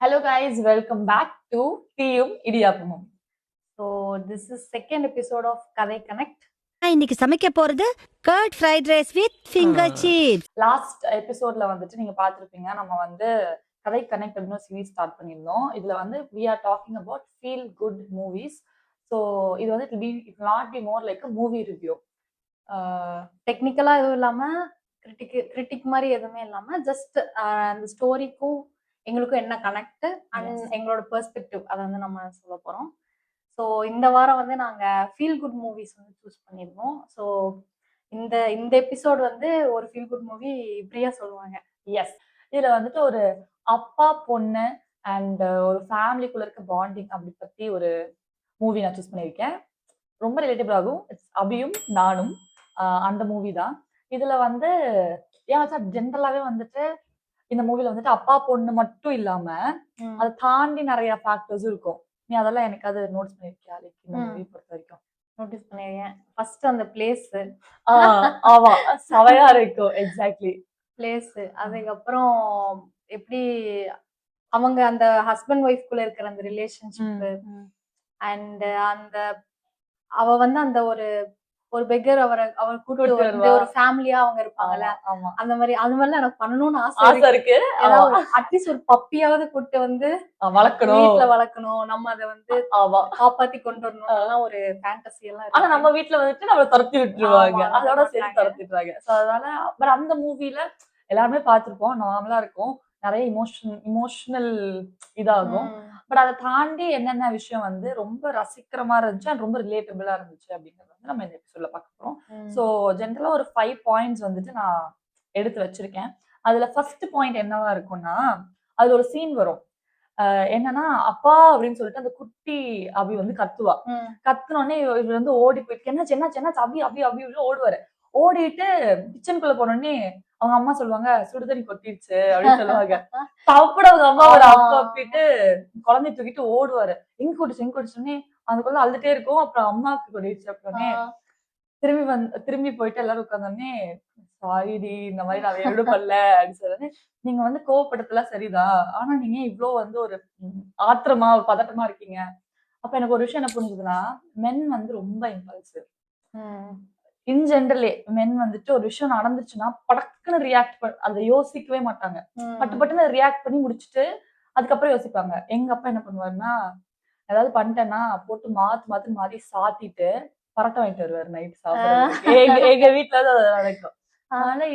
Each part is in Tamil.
Hello guys, welcome back to டீயும் இடியாப்பமும். So this is second episode of Kadai Connect. இன்னைக்கு சமைக்க போறது curd fried rice with finger chips. Last எபிசோட்ல வந்துட்டு நீங்க பார்த்திருப்பீங்க, நம்ம வந்து கதை கனெக்ட் அப்படின்னு சீரீஸ் ஸ்டார்ட் பண்ணியிருந்தோம். இதுல வந்து we are talking about feel good movies. So இது வந்து it will not be more like a movie review. டெக்னிக்கலா எதுவும் இல்லாம கிரிட்டிக் மாதிரி எதுவுமே இல்லாம ஜஸ்ட் அந்த ஸ்டோரிக்கும் எங்களுக்கும் என்ன கனெக்ட் அண்ட் எங்களோட பெர்ஸ்பெக்டிவ் அதை வந்து நம்ம சொல்ல போறோம். ஸோ இந்த வாரம் வந்து நாங்க ஃபீல் குட் மூவிஸ் வந்து சூஸ் பண்ணியிருந்தோம். ஸோ இந்த இந்த எபிசோட் வந்து ஒரு ஃபீல் குட் மூவி இப்படியா சொல்லுவாங்க. எஸ், இதுல வந்துட்டு ஒரு அப்பா பொண்ணு அண்ட் ஒரு ஃபேமிலிக்குள்ள இருக்க பாண்டிங் அப்படி பத்தி ஒரு மூவி நான் சூஸ் பண்ணியிருக்கேன். ரொம்ப ரிலேட்டிவ் ஆகும். இட்ஸ் அபியும் நானும் அந்த மூவி தான். இதுல வந்து ஏன் ஜென்ரலாவே வந்துட்டு இந்த மூவில வந்துட்டு அப்பா பொண்ணு மட்டும் இல்லாம அதை தாண்டி நிறைய ஃபேக்டர்ஸும் இருக்கும். நீ அதெல்லாம் எனக்கு அது நோட்டீஸ் பண்ணிருக்கியா? லைக் இந்த மூவி பொறுத்த வரைக்கும் நோட்டீஸ் பண்ணிருக்கேன். ஃபர்ஸ்ட் அந்த பிளேஸ் ஆமா சவையா இருக்கும். Exactly place. அதுக்கப்புறம் எப்படி அவங்க அந்த ஹஸ்பண்ட் ஒய்ஃப்குள்ள இருக்கிற அந்த ரிலேஷன்ஷிப் அண்ட் அந்த அவ வந்து அந்த ஒரு பெக்கர் அவர் கூட்டு வந்து ஒரு ஃபேமிலியா அவங்க இருப்பாங்கல்ல, அந்த மாதிரிலாம் எனக்கு பண்ணணும்னு ஆசை இருக்கு. அட்லீஸ்ட் ஒரு பப்பியாவது கூட்டு வந்து வளர்க்கணும், வீட்டுல வளர்க்கணும், நம்ம அதை வந்து காப்பாத்தி கொண்டு வரணும். அதெல்லாம் ஒரு ஃபேண்டசி எல்லாம் இருக்கு. ஆனா நம்ம வீட்டுல வந்துட்டு நம்மள துரத்தி விட்டுருவாங்க, அதோட சேர்த்து துரத்திடுவாங்க. சோ அதனால பட் அந்த மூவில எல்லாருமே பார்த்திருப்போம், நார்மலா இருக்கும், நிறைய இமோஷனல் இதாகும். பட் அதை தாண்டி என்னென்ன விஷயம் வந்து ரொம்ப ரசிக்கிற மாதிரி இருந்துச்சு அண்ட் ரொம்ப ரிலேட்டபிளா இருந்துச்சு அப்படிங்கறது வந்து நம்ம இந்த எபிசோட்ல பார்க்க போறோம். ஸோ ஜென்ரலா ஒரு 5 பாயிண்ட்ஸ் வந்துட்டு நான் எடுத்து வச்சிருக்கேன். அதுல ஃபர்ஸ்ட் பாயிண்ட் என்னவா இருக்கும்னா, அதுல ஒரு சீன் வரும். என்னன்னா அப்பா அப்படின்னு சொல்லிட்டு அந்த குட்டி அபி வந்து கத்துவா. கத்துனோடனே இவர் வந்து ஓடி போயிட்டு என்னாச்சு என்னாச்சு என்னாச்சு அபி அபி அபி ஓடுவாரு. ஓடிட்டு கிச்சனுக்குள்ள போனோடனே அவங்க அம்மா சொல்லுவாங்க சுடுதண்ணி கொட்டிடுச்சு அப்படின்னு சொல்லுவாங்க. சாப்பிட அவங்க அம்மா ஒரு அப்பா அப்பிட்டு குழந்தைய தூக்கிட்டு ஓடுவாரு. எங்க கொடிச்சுன்னே அதுக்குள்ள அழுதுட்டே இருக்கும். அப்புறம் அம்மாவுக்கு கொடிச்சு அப்புறமே திரும்பி போயிட்டு எல்லாரும் உட்காந்தோடனே சாரிடி இந்த மாதிரி நான் எடு பண்ணல அப்படின்னு சொல்லி, நீங்க வந்து கோவப்படத்துல சரிதான், ஆனா நீங்க இவ்வளவு வந்து ஒரு ஆத்திரமா ஒரு பதட்டமா இருக்கீங்க. அப்ப எனக்கு ஒரு விஷயம் என்ன புரிஞ்சுதுன்னா, மென் வந்து ரொம்ப இம்பல்சிவ். இன் ஜென்ரலே மென் வந்துட்டு ஒரு விஷயம் நடந்துச்சுன்னா படக்குன்னு ரியாக்ட் அதை யோசிக்கவே மாட்டாங்க. பட்டுன்னு ரியாக்ட் பண்ணி முடிச்சுட்டு அதுக்கப்புறம் யோசிப்பாங்க. எங்க அப்பா என்ன பண்ணுவாருன்னா, ஏதாவது பண்ணிட்டேன்னா போட்டு மாத்தி சாத்திட்டு பரோட்டா வாங்கிட்டு வருவாரு நைட் சாப்பிடுறதுக்கு. எங்க வீட்டுல அது நடக்கும். அதனால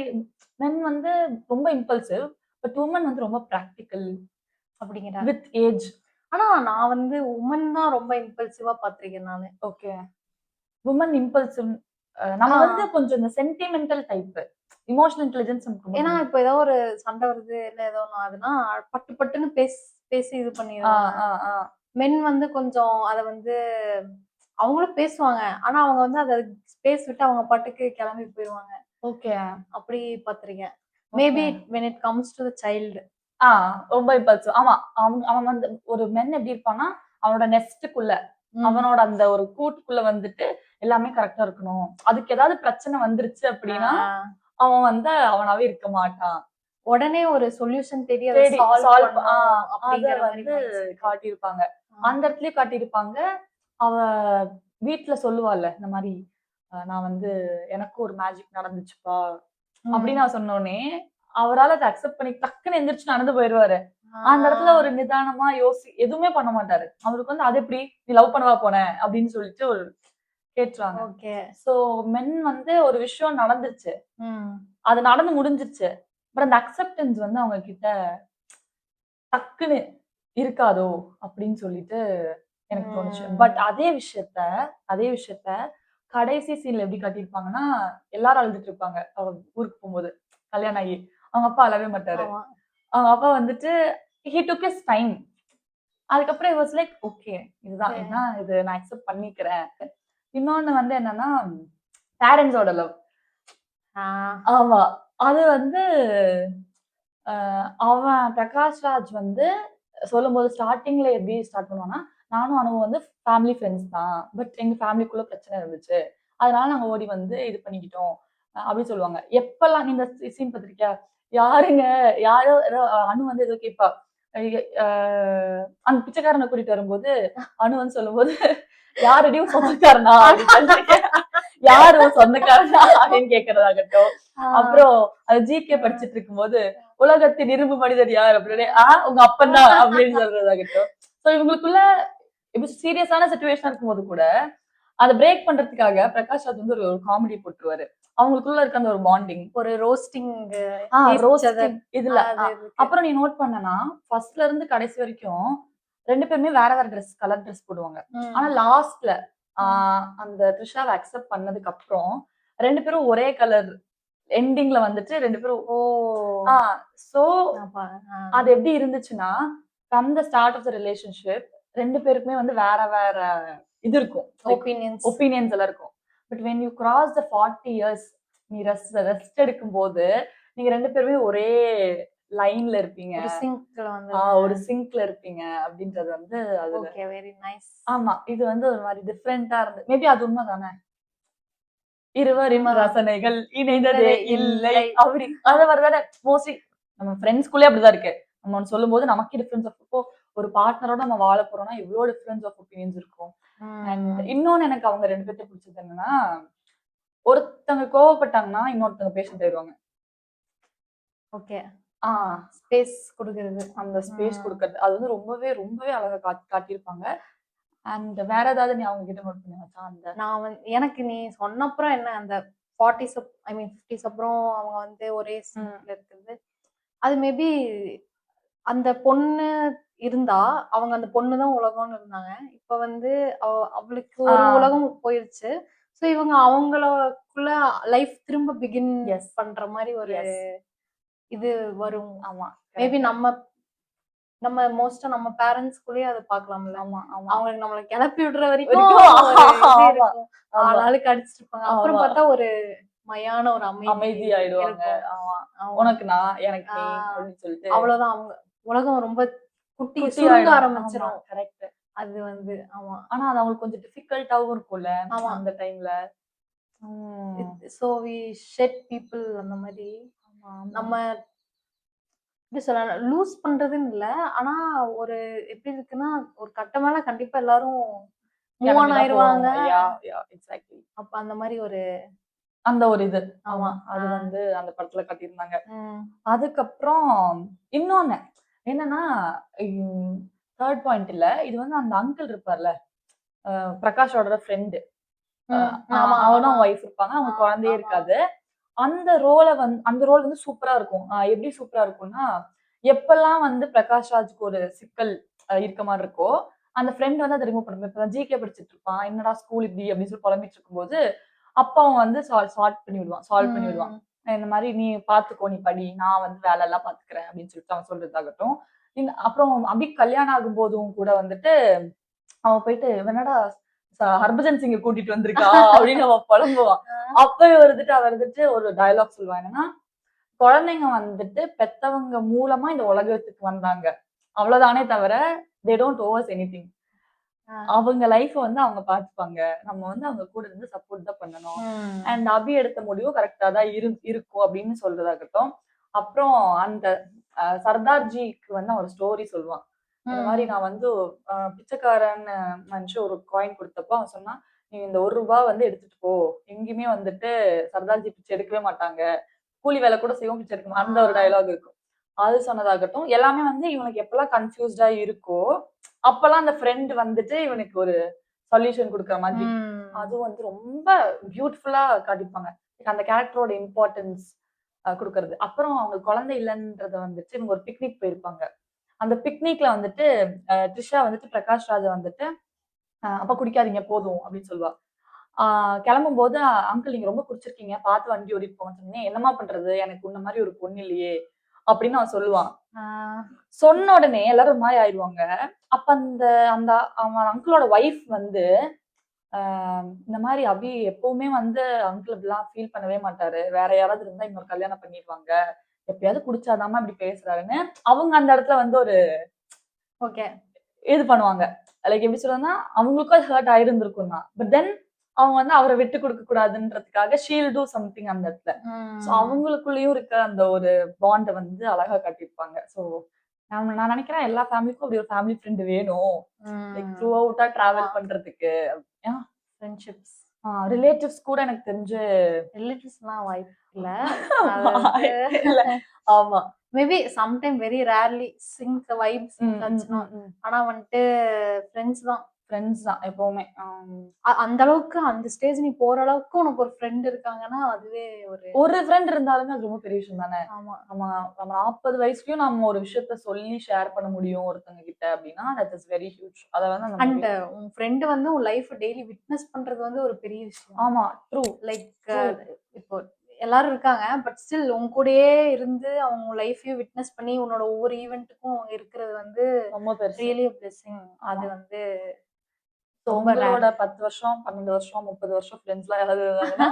மென் வந்து ரொம்ப இம்பல்சிவ், பட் உமன் வந்து ரொம்ப பிராக்டிக்கல் அப்படிங்கிற வித் ஏஜ். ஆனா நான் வந்து உமன் தான் ரொம்ப இம்பல்சிவா பாத்திருக்கேன் நானு. Okay, woman impulsive. நம்ம வந்து கொஞ்சம் இந்த சென்டிமெண்டல் டைப், இமோஷனல் இன்டெலிஜென்ஸ். ஏன்னா இப்ப ஏதோ ஒரு சண்டை வருது இல்ல ஏதோ ஆகுதுன்னா பட்டுன்னு பேசி இது பண்ணிடுவாங்க. மென் வந்து கொஞ்சம் அத வந்து அவங்களும் பேசுவாங்க, ஆனா அவங்க வந்து அத ஸ்பேஸ் விட்டு அவங்க பாட்டுக்கு கிளம்பி போயிடுவாங்க. ஓகே, அப்படி பாத்திருக்கேன். Maybe when it comes to the child ரொம்ப இம்பல்சிவ். ஆமா, அவன் வந்து ஒரு மென் எப்படி இருப்பான்னா, அவனோட நெஸ்டுக்குள்ள அவனோட அந்த ஒரு கூட்டுக்குள்ள வந்துட்டு எல்லாமே கரெக்டா இருக்கணும். அதுக்கு ஏதாவது பிரச்சனை வந்துருச்சு அப்படின்னா அவன் வந்து அவனாவே இருக்க மாட்டான். உடனே ஒரு சொல்யூஷன் தேடி சால்வ் அத வந்து காட்டியிருப்பாங்க. அந்த இடத்துலயும் காட்டியிருப்பாங்க. அவ வீட்டுல சொல்லுவாள்ல இந்த மாதிரி, நான் வந்து எனக்கு ஒரு மேஜிக் நடந்துச்சுப்பா அப்படின்னு நான் சொன்னோடனே அவரால் அதை அக்செப்ட் பண்ணி டக்குன்னு எந்திரிச்சு நடந்து போயிடுவாரு. அந்த இடத்துல ஒரு நிதானமா எதுவுமே பண்ண மாட்டாரு. அவருக்கு வந்து அது எப்படி நீ லவ் பண்ணவா போன அப்படின்னு சொல்லிட்டு ஒரு கேட்டுறாங்க. ஓகே, சோ மென் வந்து ஒரு விஷயம் நடந்துருச்சு, அது நடந்து முடிஞ்சிருச்சு, பட் அந்த அக்செப்டன்ஸ் வந்து அவங்க கிட்ட டக்குன்னு இருக்காதோ அப்படின்னு சொல்லிட்டு எனக்கு தோணுச்சு. பட் அதே விஷயத்த கடைசி சீன்ல எப்படி காட்டியிருப்பாங்கன்னா, எல்லாரும் அழுதுட்டு இருப்பாங்க. அவ ஊருக்கு போகும்போது கல்யாணம் ஆகி அவங்க அப்பா அழவே மாட்டாரு. அவங்க அப்பா வந்துட்டு he took his time. அதுக்கப்புறம் he was like ஓகே இதுதான் இது நான் அக்செப்ட் பண்ணிக்கிறேன். இன்னொன்னு வந்து என்னன்னா பேரண்ட்ஸோட லவ். ஆமா, அது வந்து அவன் பிரகாஷ் ராஜ் வந்து சொல்லும்போது ஸ்டார்டிங்ல எப்படி ஸ்டார்ட் பண்ணுவான்னா, நானும் அனுவும் வந்து ஃபேமிலி ஃப்ரெண்ட்ஸ் தான், பட் எங்க ஃபேமிலிக்குள்ள பிரச்சனை இருந்துச்சு, அதனால நாங்க ஓடி வந்து இது பண்ணிக்கிட்டோம் அப்படின்னு சொல்லுவாங்க. எப்பெல்லாம் இந்த சீன் பார்த்திருக்கியா? யாருங்க யாரோ அனு வந்து ஏதோ கேட்பா, அந்த பிச்சைக்காரனை கூட்டிட்டு வரும்போது அனு வந்து சொல்லும்போது யாரடியும் சொந்தக்காரனா அப்படின்னு யாரு சொந்தக்காரனா அப்படின்னு கேக்குறதாகட்டும். அப்புறம் அது ஜிகே படிச்சுட்டு இருக்கும்போது உலகத்தின் இரும்பு மனிதர் யார் அப்படின்னு உங்க அப்பன் தான் அப்படின்னு சொல்றதாகட்டும். சோ இவங்களுக்குள்ள இப்ப சீரியஸான சிச்சுவேஷன் இருக்கும்போது கூட அதை பிரேக் பண்றதுக்காக பிரகாஷ் ராஜ் வந்து ஒரு காமெடி போட்டுருவாரு. அவங்களுக்குள்ள இருக்க அந்த ஒரு பாண்டிங், ஒரு ரோஸ்டிங் இதுல. அப்புறம் நீ நோட் பண்ணனா ஃபர்ஸ்ட்ல இருந்து கடைசி வரைக்கும் 2 பேருமே வேற வேற கலர் ட்ரெஸ் போடுவாங்க. ஆனா லாஸ்ட்ல அந்த த்ரிஷாவை அக்செப்ட் பண்ணதுக்கு அப்புறம் 2 பேரும் ஒரே கலர் எண்டிங்ல வந்துட்டு 2 பேரும் சோ அது எப்படி இருந்துச்சுன்னா from the start of the relationship 2 பேருக்குமே வந்து வேற வேற இது இருக்கும், ஒப்பீனியன்ஸ் எல்லாம் இருக்கும். But when you cross the 40 years நீ ரெஸ்ட் எடுக்கும் போது நீங்க 2 பேருமே ஒரே லைன்ல இருப்பீங்க, ஒரு சிங்க்ல இருப்பீங்க அப்படின்றது வந்து அது வெரி நைஸ். ஆமா, இது வந்து ஒரு மாதிரி டிஃபரெண்டா இருந்து மேபி அது உண்மைதானே, இருவரின் ரசனைகள் இணைந்ததே இல்லை அப்படி அந்த மாதிரிதானே மோஸ்ட்லி நம்ம ஃப்ரெண்ட்ஸ்குள்ளே அப்படிதான் இருக்கு. நம்ம ஒன்னு சொல்லும் போது நமக்கு டிஃபரன்ஸ் ஆஃப் இப்போ ஒரு பார்ட்னரோட நம்ம வாழ போறோம்னா எவ்வளவு டிஃபரன்ஸ் ஆஃப் ஒப்பீனியன்ஸ் இருக்கும். அண்ட் இன்னொன்னு எனக்கு அவங்க 2 பேர்த்தையும் பிடிச்சது என்னன்னா, ஒருத்தவங்க கோவப்பட்டாங்கன்னா இன்னொருத்தவங்க பேஷண்ட் ஆயிடுவாங்க. ஓகே, ஸ்பேஸ் கொடுக்கறது, அந்த ஸ்பேஸ் கொடுக்கறது அது வந்து ரொம்பவே ரொம்பவே அழகா காட்டியிருப்பாங்க. அண்ட் வேற ஏதாவது நீ அவங்க கிட்ட நோட் பண்ணி வச்சா? அந்த நான் வந்து எனக்கு நீ சொன்ன அப்புறம் என்ன அந்த 40s ஐ மீன் 50s அப்புறம் அவங்க வந்து ஒரே சீன்ல இருக்குது, அது மேபி அந்த பொண்ணு இருந்தா அவங்க அந்த பொண்ணுதான் உலகம்னு இருந்தாங்க. இப்ப வந்து அவளுக்கு ஒரு உலகம் போயிருச்சு. சோ இவங்க அவங்களுக்குள்ள லைஃப் திரும்ப பிகின் பண்ற மாதிரி ஒரு இது வரும். ஆமா, மேபி நம்ம மோஸ்டா நம்ம பேரண்ட்ஸ்குள்ளேயே அதை பாக்கலாம்ல. அவங்களுக்கு நம்மள கிளப்பி விடுற வரைக்கும் ஆளாளுக்கு அடிச்சிட்டு இருப்பாங்க. அப்புறம் பார்த்தா ஒரு மயான ஒரு அமைதி ஆயிடுவாங்க. உனக்கு நான் எனக்கு நீ அப்படின்னு சொல்லிட்டு அவ்வளவுதான். அவங்க உலகம் ரொம்ப குட்டி சுருங்க ஆரம்பிச்சிரும். கரெக்ட். அது வந்து ஆனா அது அவங்களுக்கு கொஞ்சம் டிஃபிகல்ட்டாவும் இருக்கும்ல அந்த டைம்ல. சோ வி ஷெட் பீப்புள் அந்த மாதிரி நம்ம எப்படி சொல்லலாம், லூஸ் பண்றதுன்னு இல்ல. ஆனா ஒரு எப்படி இருக்குன்னா ஒரு கட்ட மேல கண்டிப்பா எல்லாரும் மூவ் ஆன் ஆயிருவாங்க. அப்ப அந்த மாதிரி ஒரு இது அது வந்து அந்த படத்துல காட்டியிருந்தாங்க. அதுக்கப்புறம் இன்னொன்னு என்னன்னா, தேர்ட் பாயிண்ட் இல்ல, இது வந்து அந்த அங்கிள் இருப்பார்ல பிரகாஷோட ஃப்ரெண்டு, அவனும் ஒய்ஃப் இருப்பாங்க, அவங்க குழந்தையே இருக்காது. அந்த ரோல் வந்து சூப்பரா இருக்கும். எப்படி சூப்பரா இருக்கும்னா, எப்பெல்லாம் வந்து பிரகாஷ் ராஜ்க்கு ஒரு சிக்கல் இருக்க மாதிரி இருக்கோ அந்த ஃப்ரெண்ட் வந்து அதை ரிமூவ் பண்ணுவாங்க. இப்ப ஜிகே படிச்சுட்டு இருப்பான், என்னடா ஸ்கூல் இப்படி அப்படின்னு சொல்லி புலம்பிட்டு இருக்கும்போது அப்பா அவன் வந்து சால்வ் பண்ணி விடுவான். இந்த மாதிரி நீ பாத்துக்கோ, நீ படி, நான் வந்து வேலை எல்லாம் பாத்துக்கிறேன் அப்படின்னு சொல்லிட்டு அவன் சொல்றதாகட்டும். அப்புறம் அபி கல்யாணம் ஆகும் போதும் கூட வந்துட்டு அவன் போயிட்டு என்னடா ஹர்பஜன் சிங்க கூட்டிட்டு வந்திருக்கா அப்படின்னு அவன் புலம்புவான். அப்பவே வந்துட்டு ஒரு டயலாக் சொல்லுவான், என்னன்னா குழந்தைங்க வந்துட்டு பெத்தவங்க மூலமா இந்த உலகத்துக்கு வந்தாங்க, அவ்வளவுதானே தவிர they don't owe us anything. அவங்க லைஃப் வந்து அவங்க பாத்துப்பாங்க, நம்ம வந்து அவங்க கூட இருந்து சப்போர்ட் தான் பண்ணணும். அண்ட் அபி எடுத்த முடிவும் கரெக்டா தான் இருக்கும் அப்படின்னு சொல்றதாகட்டும். அப்புறம் அந்த சர்தார்ஜிக்கு வந்து அவன் ஒரு ஸ்டோரி சொல்லுவான். இந்த மாதிரி நான் வந்து பிச்சைக்காரன் மனுஷன் ஒரு காயின் கொடுத்தப்போ அவன் சொன்னா, நீ இந்த 1 ரூபாய் வந்து எடுத்துட்டு போ, எங்கேயுமே வந்துட்டு சர்தார்ஜி பிச்சை எடுக்கவே மாட்டாங்க, கூலி வேலை கூட செய்வோம், பிச்சை எடுக்க அந்த ஒரு டயலாக் இருக்கும். அது சொன்னதாகட்டும். எல்லாமே வந்து இவனுக்கு எப்பெல்லாம் கன்ஃபியூஸ்டா இருக்கோ அப்பெல்லாம் அந்த ஃப்ரெண்ட் வந்துட்டு இவனுக்கு ஒரு சொல்யூஷன் கொடுக்குற மாதிரி அது வந்து ரொம்ப பியூட்டிஃபுல்லா காட்டிப்பாங்க. அந்த கேரக்டரோட இம்பார்ட்டன்ஸ் கொடுக்கறது. அப்புறம் அவங்க குழந்தை இல்லைன்றத வந்துட்டு இவங்க ஒரு பிக்னிக் போயிருப்பாங்க. அந்த பிக்னிக்ல வந்துட்டு த்ரிஷா வந்துட்டு பிரகாஷ் ராஜை வந்துட்டு அப்ப குடிக்காதீங்க போதும் அப்படின்னு சொல்லுவா. கிளம்பும் போது அங்கிள் நீங்க ரொம்ப குடிச்சிருக்கீங்க, பார்த்து வண்டி ஓடிட்டு போங்கன்னு சொன்னேன், என்னமா பண்றது, எனக்கு உன்ன மாதிரி ஒரு பொண்ணு இல்லையே அப்படின்னு அவன் சொல்லுவான். சொன்ன உடனே எல்லாரும் ஒரு மாதிரி ஆயிடுவாங்க. அப்ப அந்த அவன் அங்கிளோட ஒய்ஃப் வந்து இந்த மாதிரி அபி எப்பவுமே வந்து அங்கிள் இப்படிலாம் ஃபீல் பண்ணவே மாட்டாரு, வேற யாராவது இருந்தா இன்னொரு கல்யாணம் பண்ணிடுவாங்க, எப்பயாவது குடிச்சாதாம இப்படி பேசுறாருன்னு அவங்க அந்த இடத்துல வந்து ஒரு இது பண்ணுவாங்க. லைக் எப்படி சொல்றதுன்னா அவங்களுக்கும் அது ஹர்ட் ஆயிருந்திருக்கும் தான். பட் தென் அவங்க வந்து அவரை விட்டு கொடுக்க கூடாதுன்றதுக்காக ஷீல் டூ சம்திங் அந்த இடத்துல. சோ அவங்களுக்குள்ளயும் இருக்க அந்த ஒரு பாண்டை வந்து அழகா காட்டியிருப்பாங்க. சோ நான் நினைக்கிறேன் எல்லா ஃபேமிலிக்கும் அப்படி ஒரு ஃபேமிலி ஃப்ரெண்ட் வேணும். லைக் த்ரூ அவுட்டா டிராவல் பண்றதுக்கு. ஃப்ரெண்ட்ஷிப்ஸ் ரிலேட்டிவ்ஸ் கூட எனக்கு தெரிஞ்சு ரிலேட்டிவ்ஸ்லாம் வாய்ப்பு இல்ல. வாய்ப்பே இல்ல. ஆமா. Maybe sometime very rarely sync vibe sync ஆச்சுன்னா. ஆனா வந்துட்டு ஃப்ரெண்ட்ஸ் தான். ஃப்ரெண்ட்ஸ் தான் எப்பவுமே. அந்த அளவுக்கு அந்த ஸ்டேஜ் நீ போற அளவுக்கு உனக்கு ஒரு ஃப்ரெண்ட் இருக்காங்கன்னா அதுவே ஒரு ஃப்ரெண்ட் இருந்தாலுமே அது ரொம்ப பெரிய விஷயம் தானே. ஆமா. நம்ம 40 வயசுலயும் நம்ம ஒரு விஷயத்த சொல்லி ஷேர் பண்ண முடியும் ஒருத்தங்க கிட்ட அப்படின்னா தட் இஸ் வெரி ஹியூஜ். அத வந்து அந்த அண்ட் உன் ஃப்ரெண்ட் வந்து உன் லைஃப் டெய்லி விட்னஸ் பண்றது வந்து ஒரு பெரிய விஷயம். ஆமா ட்ரூ. லைக் இப்போ எல்லாரும் இருக்காங்க பட் ஸ்டில் உன் கூடயே இருந்து அவங்க லைஃபையும் விட்னஸ் பண்ணி உன்னோட ஒவ்வொரு ஈவெண்ட்டுக்கும் அவங்க இருக்கிறது வந்து ரொம்ப பெருசு. Really blessing. அது வந்து உங்களோட 10 வருஷம் 12 வருஷம் 30 வருஷம் ஃப்ரெண்ட்ஸ்லாம் யாராவது இருந்தாங்கன்னா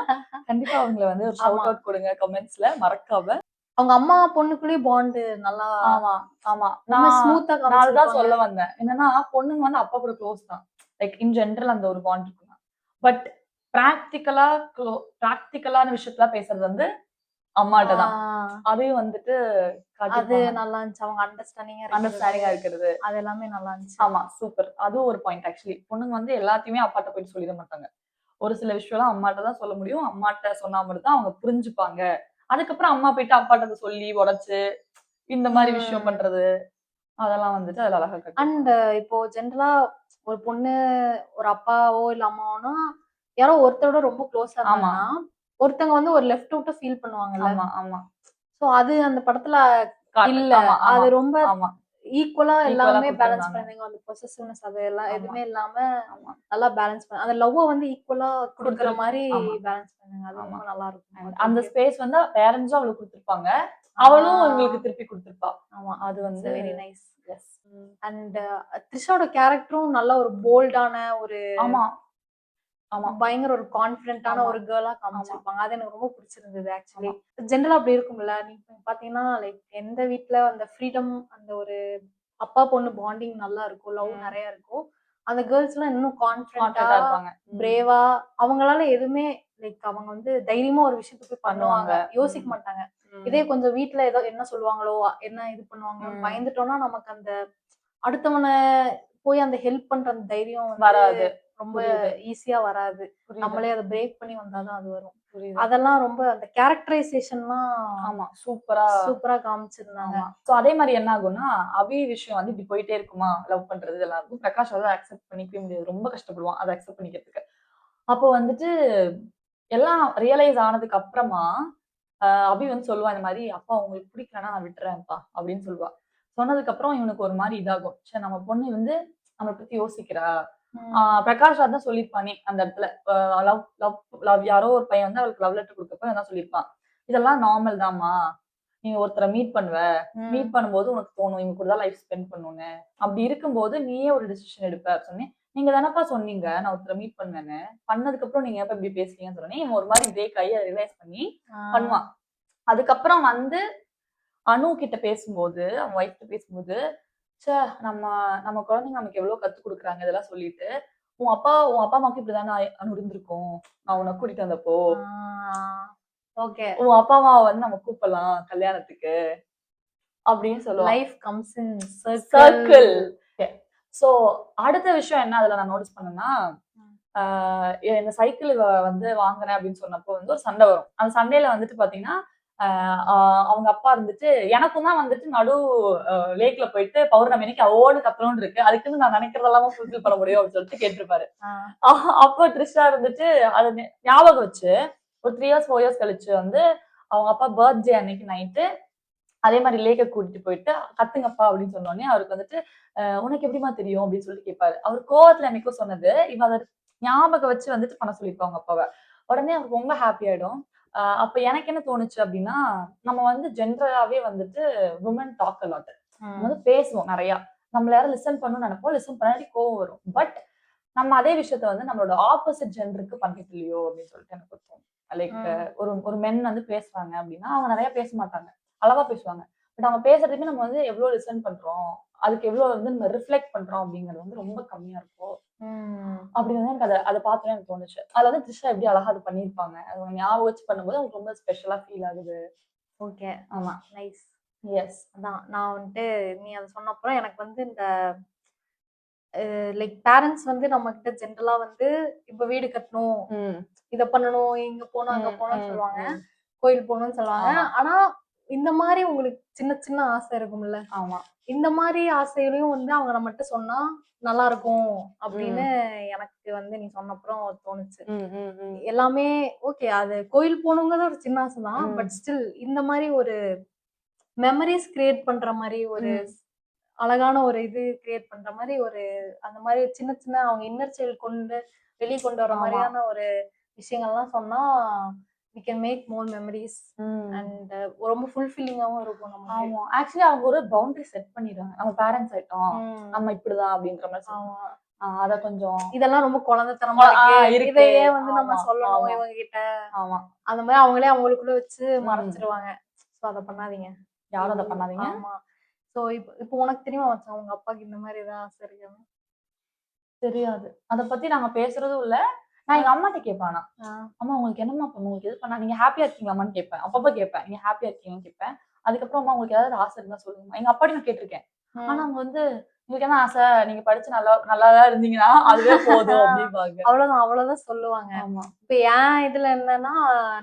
கண்டிப்பா அவங்களை வந்து ஒரு ஷவுட் அவுட் கொடுங்க கமெண்ட்ஸ்ல மறக்காம. அவங்க அம்மா பொண்ணுக்குள்ளேயும் பாண்டு நல்லா ஆமா ஆமா நான் ஸ்மூத்தா நான் தான் சொல்ல வந்தேன். என்னன்னா பொண்ணுங்க வந்து அப்பா கூட க்ளோஸ் தான். லைக் இன் ஜெனரல் அந்த ஒரு பாண்ட் இருக்கும். பட் பிராக்டிக்கலான விஷயத்துல பேசுறது வந்து அம்மாட்ட தான். அதையும் வந்துட்டு அது நல்லா இருந்துச்சு. அவங்க அண்டர்ஸ்டாண்டிங்கா இருக்கிறது அது எல்லாமே நல்லா இருந்துச்சு. ஆமா சூப்பர். அதுவும் ஒரு பாயிண்ட் ஆக்சுவலி. பொண்ணுங்க வந்து எல்லாத்தையுமே அப்பாட்ட போயிட்டு சொல்லிட மாட்டாங்க. ஒரு சில விஷயம்லாம் அம்மாட்ட தான் சொல்ல முடியும். அம்மாட்ட சொன்னா மட்டும் தான் அவங்க புரிஞ்சுப்பாங்க. அதுக்கப்புறம் அம்மா போயிட்டு அப்பாட்ட சொல்லி உடைச்சு இந்த மாதிரி விஷயம் பண்றது அதெல்லாம் வந்துட்டு அதுல அழகா கட்டு. அண்ட் இப்போ ஜென்ரலா ஒரு பொண்ணு ஒரு அப்பாவோ இல்ல அம்மாவோனா யாரோ ஒருத்தரோட ரொம்ப க்ளோஸா இருந்தாங்கன்னா ஒருத்தங்க வந்து ஒரு லெஃப்ட் அவுட்டா ஃபீல் பண்ணுவாங்கல்ல. ஆமா ஆமா. சோ அது அந்த படத்துல இல்ல. அது ரொம்ப ஈக்குவலா எல்லாமே பேலன்ஸ் பண்ணாங்க. அந்த பொசசிவ்னஸ் அது எல்லாம் எதுவுமே இல்லாம நல்லா பேலன்ஸ் பண்ண அந்த லவ் வந்து ஈக்குவலா கொடுக்கிற மாதிரி பேலன்ஸ் பண்ணாங்க. அது ரொம்ப நல்லா இருக்கும். அந்த ஸ்பேஸ் வந்து பேரண்ட்ஸும் அவளுக்கு கொடுத்திருப்பாங்க. அவளும் உங்களுக்கு திருப்பி கொடுத்திருப்பா. ஆமா அது வந்து வெரி நைஸ். எஸ். அண்ட் த்ரிஷாவோட கேரக்டரும் நல்ல ஒரு போல்டான ஒரு பயங்கர ஒரு கான்ஃபிடென்ட்டான ஒரு கேர்ளா காமிச்சிருப்பாங்க. அது எனக்கு ரொம்ப பிடிச்சிருந்தது ஆக்சுவலி. ஜென்ரலா அப்படி இருக்கும்ல. நீங்க பாத்தீங்கன்னா லைக் எந்த வீட்ல அந்த ஃப்ரீடம் அந்த ஒரு அப்பா பொண்ணு பாண்டிங் நல்லா இருக்கும். லவ் நிறைய இருக்கும். அந்த கேர்ள்ஸ் எல்லாம் இன்னும் கான்ஃபிடென்ட்டா இருப்பாங்க. பிரேவா அவங்களால எதுவுமே லைக் அவங்க வந்து தைரியமா ஒரு விஷயத்தை போய் பண்ணுவாங்க. யோசிக்க மாட்டாங்க. இதே கொஞ்சம் வீட்ல ஏதோ என்ன சொல்லுவாங்களோ என்ன இது பண்ணுவாங்களோ பயந்துட்டோம்னா நமக்கு அந்த அடுத்தவனை போய் அந்த ஹெல்ப் பண்ற அந்த தைரியம் வராது. ரொம்ப ஈஸியா வராது. நம்மளே அதை பிரேக் பண்ணி வந்தாதான் அது வரும். அதெல்லாம் ரொம்ப அந்த கேரக்டரைசேஷன்லாம் ஆமா சூப்பரா காமிச்சிருந்தாங்க. சோ அதே மாதிரி என்ன ஆகும்னா அபி விஷயம் வந்து இப்படி போயிட்டே இருக்குமா லவ் பண்றது எல்லாம் இருக்கும். பிரகாஷ் அதை அக்செப்ட் பண்ணிக்கவே முடியாது. ரொம்ப கஷ்டப்படுவான் அதை அக்செப்ட் பண்ணிக்கிறதுக்கு. அப்போ வந்துட்டு எல்லாம் ரியலைஸ் ஆனதுக்கு அப்புறமா அபி வந்து சொல்லுவான் இந்த மாதிரி அப்பா உங்களுக்கு பிடிக்கலன்னா நான் விட்டுறேன்ப்பா அப்படின்னு சொல்லுவா. சொன்னதுக்கு அப்புறம் இவனுக்கு ஒரு மாதிரி இதாகும். சரி நம்ம பொண்ணு வந்து நம்மளை பத்தி யோசிக்கிறா. பிரகாஷ் தான் சொல்லியிருப்பானே அந்த இடத்துல லவ் லவ் லவ் யாரோ ஒரு பையன் வந்து அவளுக்கு லவ் லெட்டர் கொடுக்கப்ப என்ன சொல்லியிருப்பான், இதெல்லாம் நார்மல் தான்மா, நீங்க ஒருத்தரை மீட் பண்ணும்போது உனக்கு தோணும் இவங்க கூட தான் லைஃப் ஸ்பெண்ட் பண்ணணும்னு. அப்படி இருக்கும்போது நீயே ஒரு டிசிஷன் எடுப்ப சொன்னேன். நீங்க தானப்பா சொன்னீங்க நான் ஒருத்தரை மீட் பண்ணுவேன்னு. பண்ணதுக்கு அப்புறம் நீங்க எப்ப இப்படி பேசுறீங்கன்னு சொன்னேன். இவன் ஒரு மாதிரி இதே கையை ரிலைஸ் பண்ணி பண்ணுவான். அதுக்கப்புறம் வந்து அனு கிட்ட பேசும்போது அவன் ஒய்ஃப் கிட்ட பேசும்போது சே நம்ம குழந்தைங்க நமக்கு எவ்வளவு கத்து கொடுக்குறாங்க இதெல்லாம் சொல்லிட்டு உன் அப்பா அம்மாவுக்கு இப்படிதானே அனு இருந்திருக்கும் நான் உன்னை கூட்டிட்டு வந்தப்போ ஓகே உன் அப்பா அம்மாவை வந்து நம்ம கூப்பிடலாம் கல்யாணத்துக்கு அப்படின்னு சொல்லுவோம். Life comes in circle. So அடுத்த விஷயம் என்ன அதுல நான் நோட்டீஸ் பண்ணேன்னா இந்த சைக்கிள் வந்து வாங்குறேன் அப்படின்னு சொன்னப்போ வந்து ஒரு சண்டை வரும். அந்த சண்டையில வந்துட்டு பாத்தீங்கன்னா அவங்க அப்பா இருந்துட்டு எனக்கும் தான் வந்துட்டு நடு லேக்ல போயிட்டு பௌர்ணமி அன்னைக்கு அவோடு கத்தணும்னு இருக்கு, அதுக்குன்னு நான் நினைக்கிறதெல்லாம் ஃபுல்ஃபில் பண்ண முடியும் அப்படின்னு சொல்லிட்டு கேட்டிருப்பாரு. அப்போ த்ரிஷா இருந்துட்டு அதை ஞாபகம் வச்சு ஒரு 3 years 4 years கழிச்சு வந்து அவங்க அப்பா பர்த்டே அன்னைக்கு நைட்டு அதே மாதிரி லேக்க கூட்டிட்டு போயிட்டு கத்துங்கப்பா அப்படின்னு சொன்னோடனே அவருக்கு வந்துட்டு உனக்கு எப்படிமா தெரியும் அப்படின்னு சொல்லிட்டு கேட்பாரு. அவர் கோவத்துல என்னைக்கும் சொன்னது இவ அதை ஞாபகம் வச்சு வந்துட்டு பண்ண சொல்லியிருப்பாங்க அப்பாவை. உடனே அவருக்கு ரொம்ப ஹாப்பி ஆயிடும். அப்ப எனக்கு என்ன தோணுச்சு அப்படின்னா நம்ம வந்து ஜென்ரலாவே வந்துட்டு விமன் டாக் அ லாட். நம்ம வந்து பேசுவோம் நிறைய. நம்மள யாரும் லிசன் பண்ணணும்னு நினைப்போம். லிசன் பண்ணாடி கோவம் வரும். பட் நம்ம அதே விஷயத்த வந்து நம்மளோட ஆப்போசிட் ஜெண்டருக்கு பண்ணிட்டு இல்லையோ அப்படின்னு சொல்லிட்டு எனக்கு தோணும். லைக் ஒரு மென் வந்து பேசுறாங்க அப்படின்னா அவங்க நிறைய பேச மாட்டாங்க, அளவா பேசுவாங்க. பட் அவங்க பேசுறதுக்கு நம்ம வந்து எவ்வளவு லிசன் பண்றோம், அதுக்கு எவ்வளவு வந்து நம்ம ரிஃப்ளெக்ட் பண்றோம் அப்படிங்கிறது வந்து ரொம்ப கம்மியா இருக்கும். அப்படி வந்து எனக்கு அதை பார்த்தோன்னே எனக்கு தோணுச்சு. அதுல வந்து த்ரிஷா எப்படி அழகா அது பண்ணியிருப்பாங்க. அது ஞாபகம் வச்சு பண்ணும்போது அவங்களுக்கு ரொம்ப ஸ்பெஷலா ஃபீல் ஆகுது. ஓகே ஆமா நைஸ். எஸ். அதான் நான் வந்துட்டு நீ அதை சொன்னப்பறம் எனக்கு வந்து இந்த லைக் பேரண்ட்ஸ் வந்து நம்ம கிட்ட ஜென்ரலா வந்து இப்ப வீடு கட்டணும், ம். இத பண்ணணும், இங்க போகணும், அங்க ம், போகணும்னு ம், சொல்லுவாங்க. ம். கோயில் போகணும்னு சொல்லுவாங்க. ஆமா, ஆனா இந்த மாதிரி உங்களுக்கு சின்ன சின்ன ஆசை இருக்கும்ல, ஆமா. இந்த மாதிரி ஆசைகளையும் வந்து அவங்க நம்மகிட்ட சொன்னா நல்லா இருக்கும் அப்படின்னு எனக்கு வந்து நீ சொன்னப்புறம் தோணுச்சு. ம், ம், ம். எல்லாமே ஓகே. அது கோயில் போகணுங்கிறது ஒரு சின்ன ஆசை தான். ம். பட் ஸ்டில் இந்த மாதிரி ஒரு மெமரிஸ் கிரியேட் பண்ற மாதிரி ஒரு ம். அழகான ஒரு இது கிரியேட் பண்ற மாதிரி ஒரு அந்த மாதிரி சின்ன சின்ன அவங்க இன்னர் சைல்டு கொண்டு வெளிய கொண்டு வர ஆமா. மாதிரியான ஒரு விஷயங்கள்லாம் சொன்னா we can make more memories ம். and ரொம்ப ஃபுல்ஃபில்லிங்காவும் இருக்கும் நமக்கு. ஆமா. ஆக்சுவலி அவங்க ஒரு பவுண்டரி செட் பண்ணிடுறாங்க. நம்ம பேரண்ட்ஸ் ஆயிட்டோம். ம். நம்ம இப்படிதான் அப்படின்ற மாதிரி set ஆமா. அத கொஞ்சம் இதெல்லாம் ரொம்ப குழந்தைத்தனமா இருக்கு. இதை ஏன் வந்து நம்ம ஆமா, சொல்லணும் ஆமா, இவங்க கிட்ட? ஆமா. அந்த மாதிரி அவங்களே அவங்களுக்குள்ள வச்சு ம். மறைச்சிருவாங்க. சோ அத பண்ணாதீங்க. யாரும் அத பண்ணாதீங்க. ஆமா. சோ இப்போ உனக்கு தெரியுமா மச்சான் உங்க அப்பாக்கு இந்த மாதிரி ஏதாவது ஆசை இருக்கான்னு? தெரியாது. அத பத்தி நாங்க பேசுறதும் இல்ல. நான் எங்க அம்மாட்ட கேட்பேன் ஆனா. ஆ. அம்மா உங்களுக்கு என்னம்மா பண்ணும்? உங்களுக்கு எது பண்ணா நீங்க ஹேப்பியா இருக்கீங்களாம்மான்னு கேட்பேன். அப்பப்ப கேட்பேன். நீங்க ஹேப்பியா இருக்கீங்களான்னு கேட்பேன். அதுக்கப்புறம் அம்மா உங்களுக்கு ஏதாவது ஆசை இருந்தா சொல்லுங்கம்மா. எங்க அப்பாட்டயும் நான் கேட்டிருக்கேன். ஆனா அவங்க வந்து உங்களுக்கு என்ன ஆசை? நீங்க படிச்சு நல்லாதான் இருந்தீங்கன்னா அதுவே போதும் அப்படிம்பாங்க. அவ்வளவுதான் அவ்வளவுதான் சொல்லுவாங்க. ஆமா. இப்ப என் இதுல என்னன்னா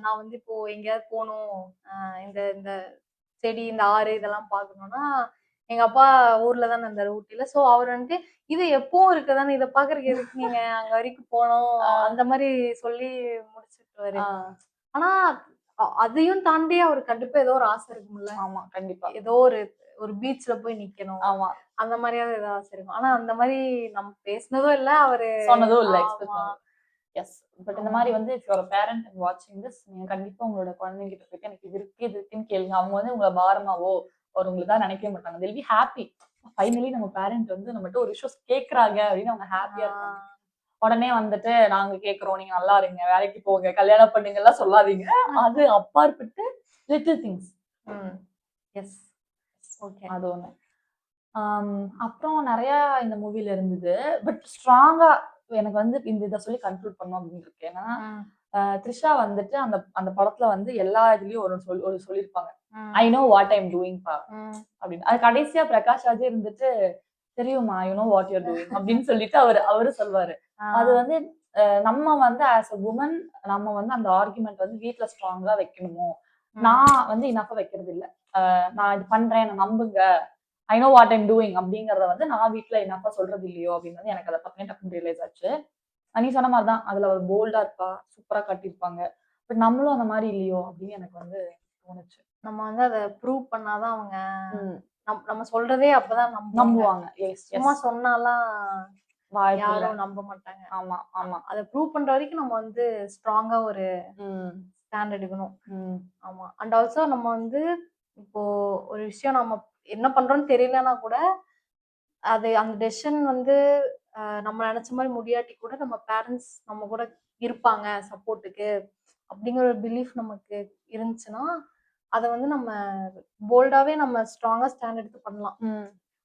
நான் வந்து இப்போ எங்கேயாவது போகணும், இந்த இந்த செடி இந்த ஆறு இதெல்லாம் பார்க்கணும்னா எங்க அப்பா ஊர்ல தானே இருந்தாரு ஊட்டில. சோ அவர் வந்துட்டு இது எப்பவும் இருக்குதானே, இதை பாக்குறதுக்கு எதுக்கு நீங்க அங்க வரைக்கும் போனோம் அந்த மாதிரி சொல்லி முடிச்சுட்டுவாரு. ஆனா அதையும் தாண்டி அவர் கண்டிப்பா ஏதோ ஒரு ஆசை இருக்கும்ல. ஆமா, கண்டிப்பா. ஏதோ ஒரு ஒரு பீச்ல போய் நிக்கணும், ஆமா. அந்த மாதிரியாவது ஏதாவது ஆசை இருக்கும். ஆனா அந்த மாதிரி நம்ம பேசினதும் இல்ல, அவரு சொன்னதும் இல்ல. ஆமா. எஸ். பட் இந்த மாதிரி வந்து if you are a parent and watching this, நீங்க கண்டிப்பா உங்களோட குழந்தைகிட்ட போயிட்டு எனக்கு இது இருக்கு இது இருக்குன்னு கேளுங்க. அவங்க வந்து உங்களை பாரமாவோ ஒரு உங்களுக்கு தான் நினைக்கவே மாட்டாங்க. they'll be happy. ஃபைனலி நம்ம பேரண்ட் வந்து நம்மகிட்ட ஒரு விஷயம் கேக்குறாங்க அப்படின்னு அவங்க ஹாப்பியா இருப்பாங்க. உடனே வந்துட்டு நாங்க கேக்குறோம், நீங்க நல்லா இருங்க, வேலைக்கு போங்க, கல்யாணம் பண்ணுங்க எல்லாம் சொல்லாதீங்க. அது அப்பாற்பட்டு லிட்டில் திங்ஸ். எஸ். ஓகே. அது ஒண்ணு. அப்புறம் நிறைய இந்த மூவில இருந்தது. பட் ஸ்ட்ராங்கா எனக்கு வந்து இந்த இதை சொல்லி கன்க்ளூட் பண்ணணும் அப்படின்னு இருக்கு. ஏன்னா த்ரிஷா வந்துட்டு அந்த அந்த படத்துல வந்து எல்லா இதுலயும் ஒரு சொல்லியிருப்பாங்க, I know what I'm doing பா அப்படின்னு. அது கடைசியா பிரகாஷ் ராஜே இருந்துட்டு தெரியுமா you know what you're doing அப்படின்னு சொல்லிட்டு அவரு சொல்வாரு. அது வந்து நம்ம வந்து ஆஸ் அ உமன் நம்ம வந்து அந்த ஆர்குமெண்ட் வந்து வீட்டுல ஸ்ட்ராங்கா வைக்கணுமோ, நான் வந்து இனஃபா வைக்கிறது இல்ல. நான் இது பண்றேன் நான் நம்புங்க, I know what I'm doing அப்படிங்கறத வந்து நான் வீட்டுல இனஃபா சொல்றது இல்லையோ அப்படின்னு எனக்கு அதை டக்குன்னு ரியலைஸ் ஆச்சு. நீ சொன்ன மாதிரிதான் அதுல ஒரு போல்டா இருப்பா, சூப்பரா காட்டியிருப்பாங்க. பட் நம்மளும் அந்த மாதிரி இல்லையோ அப்படின்னு எனக்கு வந்து தோணுச்சு. நம்ம வந்து அதை ப்ரூவ் பண்ணாதான் அவங்க நம்ம சொல்றதே அப்பதான் நம்புவாங்க. சும்மா சொன்னாலாம் யாரும் நம்ப மாட்டாங்க. ஆமா ஆமா. அதை ப்ரூவ் பண்ற வரைக்கும் நம்ம வந்து ஸ்ட்ராங்கா ஒரு ஸ்டாண்ட் எடுக்கணும். ஆமா. அண்ட் ஆல்சோ நம்ம வந்து இப்போ ஒரு விஷயம் நம்ம என்ன பண்றோம்னு தெரியலன்னா கூட அது அந்த டெசிஷன் வந்து நம்ம நினைச்ச மாதிரி முடியாட்டி கூட நம்ம பேரண்ட்ஸ் நம்ம கூட இருப்பாங்க சப்போர்ட்டுக்கு அப்படிங்கிற ஒரு பிலீஃப் நமக்கு இருந்துச்சுன்னா அதை வந்து நம்ம போல்டாவே நம்ம ஸ்ட்ராங்கா ஸ்டாண்ட் எடுத்து பண்ணலாம்.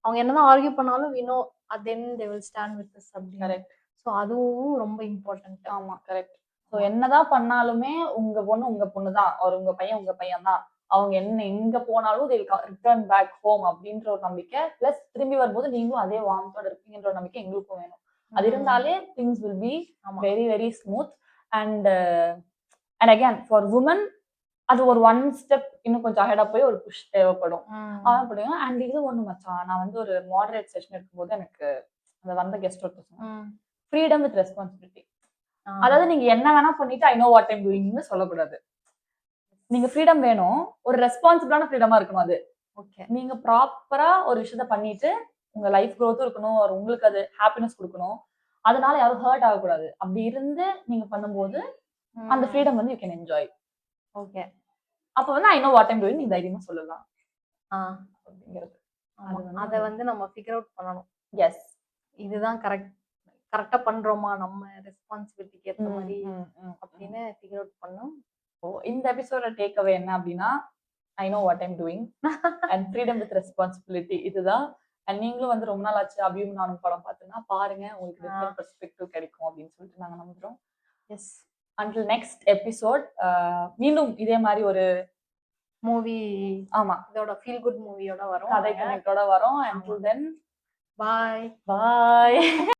அவங்க என்னதான் ஆர்கியூ பண்ணாலும் we know at the end they will stand with us அப்படின்னு. ஸோ அதுவும் ரொம்ப இம்பார்ட்டன்ட். ஆமா கரெக்ட். ஸோ என்னதான் பண்ணாலுமே உங்க பொண்ணு தான், உங்க பையன் தான். அவங்க என்ன எங்க போனாலும் they will return back home அப்படின்ற ஒரு நம்பிக்கை, பிளஸ் திரும்பி வரும்போது நீங்களும் அதே வார்மத்தோட இருப்பீங்கன்ற ஒரு நம்பிக்கை எங்களுக்கும் வேணும். அது இருந்தாலே things will be very very smooth and again for women அது ஒரு ஒன் ஸ்டெப் இன்னும் கொஞ்சம் அஹெடா போய் ஒரு புஷ் தேவைப்படும். அண்ட் இது ஒண்ணு மச்சான், நான் வந்து ஒரு மாடரேட் செஷன் இருக்கும்போது எனக்கு அந்த வந்த கெஸ்ட் ஒருத்தர் சொன்னாங்க, ஃப்ரீடம் வித் ரெஸ்பான்சிபிலிட்டி. அதாவது நீங்க என்ன வேணா பண்ணிட்டு ஐ நோ வாட் ஐம் டூயிங்னு சொல்லக்கூடாது. நீங்க ஃப்ரீடம் வேணும், ஒரு ரெஸ்பான்சிபிளான ஃப்ரீடமா இருக்கணும். அது ஓகே, நீங்க ப்ராப்பரா ஒரு விஷயத்த பண்ணிட்டு உங்க லைஃப் க்ரோத்தும் இருக்கணும், உங்களுக்கு அது ஹாப்பினஸ் கொடுக்கணும், அதனால யாரும் ஹர்ட் ஆகக்கூடாது. அப்படி இருந்து நீங்க பண்ணும்போது அந்த ஃப்ரீடம் வந்து யூ கேன் என்ஜாய். ஓகே, அப்ப வந்து I know what I'm doing நீ தைரியமா சொல்லலாம் அப்படிங்கிறது. அதை வந்து நம்ம ஃபிகர் அவுட் பண்ணணும். எஸ், இதுதான் கரெக்டா பண்றோமா நம்ம ரெஸ்பான்சிபிலிட்டிக்கு ஏற்ற மாதிரி அப்படின்னு ஃபிகர் அவுட் பண்ணோம். இந்த எபிசோட டேக் அவே என்ன அப்படின்னா, I know what I'm doing and freedom with responsibility இதுதான். அண்ட் நீங்களும் வந்து ரொம்ப நாள் ஆச்சு அபியும் நானும் படம் பார்த்தீங்கன்னா பாருங்க, உங்களுக்கு டிஃபரெண்ட் பெர்ஸ்பெக்டிவ் கிடைக்கும் அப்படின்னு சொல்லிட்டு நாங்க நம்புறோம். எஸ், until next episode மீண்டும் இதே மாதிரி ஒரு மூவி ஆமா இதோட ஃபீல் குட் மூவியோட வரும். கதை கனெக்டோட வரும். until then பாய். bye